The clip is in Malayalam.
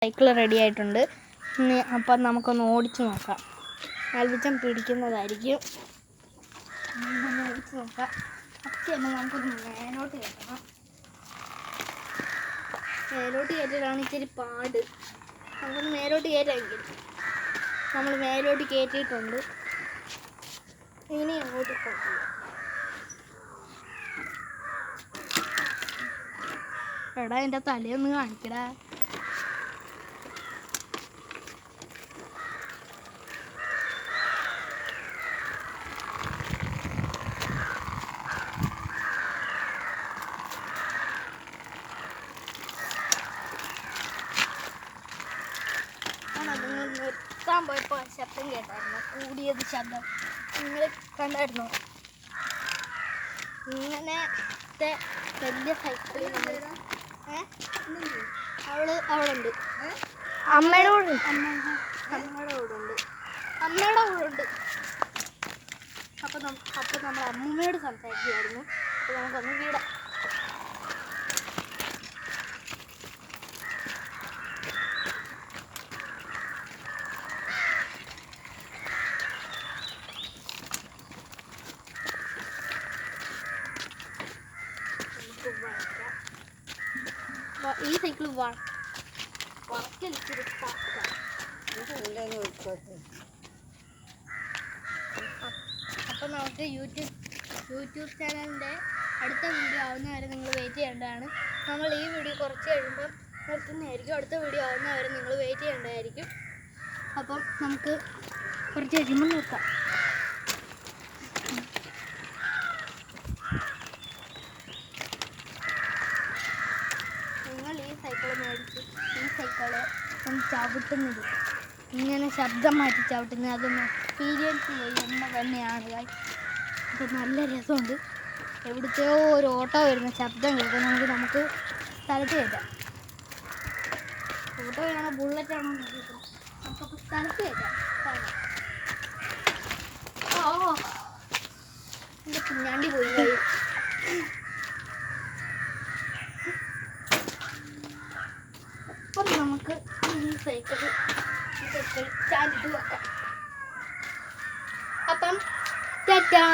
സൈക്കിൾ റെഡി ആയിട്ടുണ്ട്. അപ്പം നമുക്കൊന്ന് ഓടിച്ചു നോക്കാം. ആൽബിച്ചൻ പിടിക്കുന്നതായിരിക്കും. ഓടിച്ചു നോക്കാം. ഫസ്റ്റ് തന്നെ നമുക്കൊന്ന് മേലോട്ട് കയറ്റണം. മേലോട്ട് കയറ്റിയിട്ടാണ് ഇച്ചിരി പാട്. നമുക്കൊന്ന് മേലോട്ട് കയറ്റാമെങ്കിൽ നമ്മൾ മേലോട്ട് കയറ്റിയിട്ടുണ്ട്. ഇനി അങ്ങോട്ട് കൊണ്ടുപോകും. എടാ എൻ്റെ തലയൊന്ന് കാണിക്കടാ. നിങ്ങൾ നിർത്താൻ പോയപ്പോൾ ശബ്ദം കേട്ടായിരുന്നു, കൂടിയത് ശബ്ദം നിങ്ങൾ കണ്ടായിരുന്നു. ഇങ്ങനത്തെ വലിയ സൈക്കിൾ അവിടെ ഉണ്ട്. അമ്മയുടെ കൂടെ ഉണ്ട്. അപ്പം നമ്മൾ അമ്മൂമ്മയോട് സംസാരിക്കുമായിരുന്നു. അപ്പോൾ നമുക്കൊന്ന് വീടാം. ഈ സൈക്കിൾ വളക്കലിച്ചിരി അപ്പം നമുക്ക് യൂട്യൂബ് ചാനലിൻ്റെ അടുത്ത വീഡിയോ ആവുന്നവരെ നിങ്ങൾ വെയിറ്റ് ചെയ്യേണ്ടതാണ്. നമ്മൾ ഈ വീഡിയോ കുറച്ച് കഴിയുമ്പം നിർത്തുന്നതായിരിക്കും. അടുത്ത വീഡിയോ ആവുന്നവരെ നിങ്ങൾ വെയിറ്റ് ചെയ്യേണ്ടതായിരിക്കും. അപ്പം നമുക്ക് കുറച്ച് കഴിയുമ്പോൾ നിർത്താം. ഈ സൈക്കിൾ മേടിച്ച് ഈ സൈക്കിള് ഒന്ന് ചവിട്ടുന്നത്, ഇങ്ങനെ ശബ്ദം മാറ്റി ചവിട്ടുന്നത്, അതൊന്ന് എക്സ്പീരിയൻസ് ചെയ്യുന്ന തന്നെയാണ്. അത് നല്ല രസമുണ്ട്. എവിടുത്തെയോ ഒരു ഓട്ടോ വരുന്ന ശബ്ദം കേൾക്കാൻ നമുക്ക് സ്ഥലത്ത് കയറ്റാം. ഓട്ടോ ആണോ ബുള്ളറ്റാണോ നമുക്കപ്പോൾ സ്ഥലത്ത് കയറ്റാം. ഓ എൻ്റെ കുഞ്ഞാണ്ടി പോയി. അപ്പം നമുക്ക് ഈ സൈക്കിൾ സ്റ്റാൻഡിട്ട് വെക്കാം. അപ്പം ടാറ്റാ.